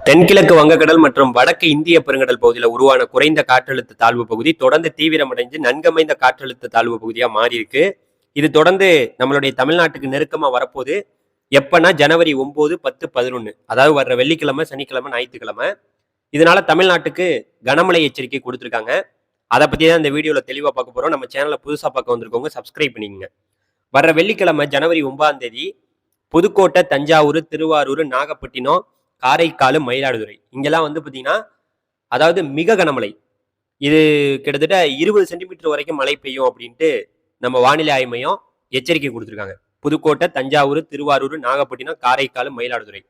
தென்கிழக்கு வங்கக்கடல் மற்றும் வடக்கு இந்திய பெருங்கடல் பகுதியில் உருவான குறைந்த காற்றழுத்த தாழ்வு பகுதி தொடர்ந்து தீவிரமடைந்து நன்கமைந்த காற்றழுத்த தாழ்வு பகுதியா மாறி இருக்கு. இது தொடர்ந்து நம்மளுடைய தமிழ்நாட்டுக்கு நெருக்கமா வரப்போகுது. எப்பன்னா ஜனவரி 9, 10, 11, அதாவது வர்ற வெள்ளிக்கிழமை, சனிக்கிழமை, ஞாயிற்றுக்கிழமை. இதனால தமிழ்நாட்டுக்கு கனமழை எச்சரிக்கை கொடுத்துருக்காங்க. அதை பத்தி தான் இந்த வீடியோல தெளிவா பார்க்க போறோம். நம்ம சேனலை புதுசா பார்க்க வந்திருக்கவங்க சப்ஸ்கிரைப் பண்ணிக்கங்க. வர்ற வெள்ளிக்கிழமை ஜனவரி 9ஆம் தேதி புதுக்கோட்டை, தஞ்சாவூர், திருவாரூர், நாகப்பட்டினம், காரைக்கால், மயிலாடுதுறை இங்கெல்லாம் வந்து பார்த்தீங்கன்னா, அதாவது மிக கனமழை. இது கிட்டத்தட்ட 20 சென்டிமீட்டர் வரைக்கும் மழை பெய்யும் அப்படின்ட்டு நம்ம வானிலை ஆய்வு மையம் எச்சரிக்கை கொடுத்துருக்காங்க. புதுக்கோட்டை, தஞ்சாவூர், திருவாரூர், நாகப்பட்டினம், காரைக்கால், மயிலாடுதுறை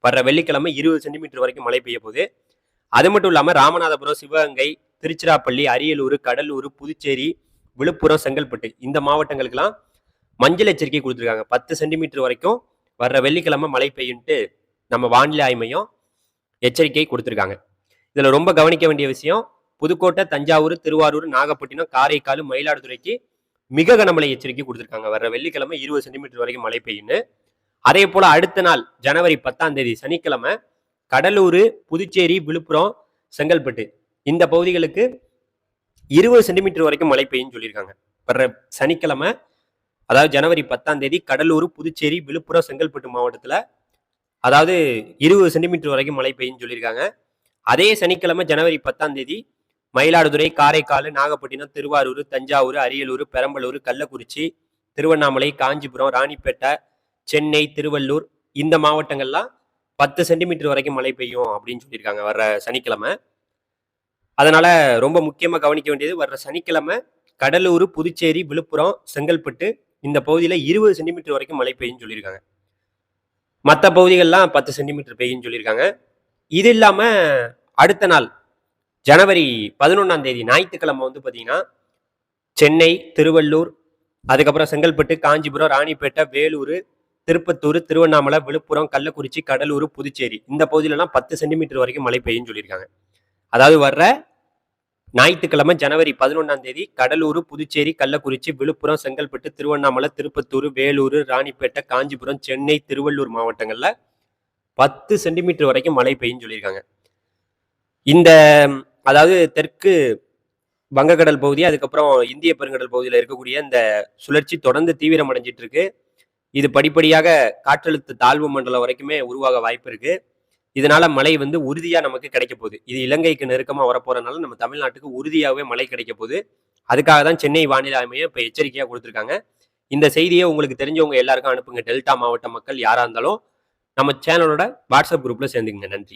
வர்ற வெள்ளிக்கிழமை 20 சென்டிமீட்டர் வரைக்கும் மழை பெய்ய போகுது. அது மட்டும் இல்லாமல் ராமநாதபுரம், சிவகங்கை, திருச்சிராப்பள்ளி, அரியலூர், கடலூர், புதுச்சேரி, விழுப்புரம், செங்கல்பட்டு இந்த மாவட்டங்களுக்கெல்லாம் மஞ்சள் எச்சரிக்கை கொடுத்துருக்காங்க. 10 சென்டிமீட்டர் வரைக்கும் வர்ற வெள்ளிக்கிழமை மழை பெய்யுன்ட்டு நம்ம வானிலை ஆய்வு மையம் எச்சரிக்கை கொடுத்துருக்காங்க. இதுல ரொம்ப கவனிக்க வேண்டிய விஷயம், புதுக்கோட்டை, தஞ்சாவூர், திருவாரூர், நாகப்பட்டினம், காரைக்கால், மயிலாடுதுறைக்கு மிக கனமழை எச்சரிக்கை கொடுத்துருக்காங்க. வர்ற வெள்ளிக்கிழமை 20 சென்டிமீட்டர் வரைக்கும் மழை பெய்யுன்னு. அதே போல அடுத்த நாள் ஜனவரி 10ஆம் தேதி சனிக்கிழமை கடலூர், புதுச்சேரி, விழுப்புரம், செங்கல்பட்டு இந்த பகுதிகளுக்கு 20 சென்டிமீட்டர் வரைக்கும் மழை பெய்யுன்னு சொல்லியிருக்காங்க. வர்ற சனிக்கிழமை அதாவது ஜனவரி 10ஆம் தேதி கடலூர், புதுச்சேரி, விழுப்புரம், செங்கல்பட்டு மாவட்டத்தில் அதாவது 20 சென்டிமீட்டர் வரைக்கும் மழை பெய்யுன்னு சொல்லியிருக்காங்க. அதே சனிக்கிழமை ஜனவரி 10ஆம் தேதி மயிலாடுதுறை, காரைக்கால், நாகப்பட்டினம், திருவாரூர், தஞ்சாவூர், அரியலூர், பெரம்பலூர், கள்ளக்குறிச்சி, திருவண்ணாமலை, காஞ்சிபுரம், ராணிப்பேட்டை, சென்னை, திருவள்ளூர் இந்த மாவட்டங்கள்லாம் 10 சென்டிமீட்டர் வரைக்கும் மழை பெய்யும் அப்படின்னு சொல்லியிருக்காங்க வர்ற சனிக்கிழமை. அதனால ரொம்ப முக்கியமா கவனிக்க வேண்டியது, வர்ற சனிக்கிழமை கடலூர், புதுச்சேரி, விழுப்புரம், செங்கல்பட்டு இந்த பகுதியில் 20 சென்டிமீட்டர் வரைக்கும் மழை பெய்யுன்னு சொல்லியிருக்காங்க. மற்ற பகுதிகள்லாம் 10 சென்டிமீட்டர் பெய்யுன்னு சொல்லியிருக்காங்க. இது இல்லாம அடுத்த நாள் ஜனவரி 11ஆம் தேதி ஞாயிற்றுக்கிழமை வந்து பார்த்தீங்கன்னா சென்னை, திருவள்ளூர், அதுக்கப்புறம் செங்கல்பட்டு, காஞ்சிபுரம், ராணிப்பேட்டை, வேலூர், திருப்பத்தூர், திருவண்ணாமலை, விழுப்புரம், கள்ளக்குறிச்சி, கடலூர், புதுச்சேரி இந்த பகுதியிலலாம் 10 சென்டிமீட்டர் வரைக்கும் மழை பெய்யுன்னு சொல்லியிருக்காங்க. அதாவது வர்ற ஞாயிற்றுக்கிழமை ஜனவரி 11ஆம் தேதி கடலூர், புதுச்சேரி, கள்ளக்குறிச்சி, விழுப்புரம், செங்கல்பட்டு, திருவண்ணாமலை, திருப்பத்தூர், வேலூர், ராணிப்பேட்டை, காஞ்சிபுரம், சென்னை, திருவள்ளூர் மாவட்டங்கள்ல 10 சென்டிமீட்டர் வரைக்கும் மழை பெய்யுன்னு சொல்லியிருக்காங்க. இந்த அதாவது தெற்கு வங்கக்கடல் பகுதி, அதுக்கப்புறம் இந்திய பெருங்கடல் பகுதியில் இருக்கக்கூடிய இந்த சுழற்சி தொடர்ந்து தீவிரம் அடைஞ்சிட்டு இருக்கு. இது படிப்படியாக காற்றழுத்த தாழ்வு மண்டலம் வரைக்குமே உருவாக வாய்ப்பு இருக்கு. இதனால மழை வந்து உறுதியா நமக்கு கிடைக்க போகுது. இது இலங்கைக்கு நெருக்கமா வரப்போறதுனால நம்ம தமிழ்நாட்டுக்கு உறுதியாகவே மழை கிடைக்க போகுது. அதுக்காக தான் சென்னை வானிலை ஆய்வு மையம் இப்ப எச்சரிக்கையா கொடுத்துருக்காங்க. இந்த செய்தியை உங்களுக்கு தெரிஞ்சவங்க எல்லாருக்கும் அனுப்புங்க. டெல்டா மாவட்ட மக்கள் யாரா இருந்தாலும் நம்ம சேனலோட வாட்ஸ்அப் குரூப்ல சேர்ந்துக்குங்க. நன்றி.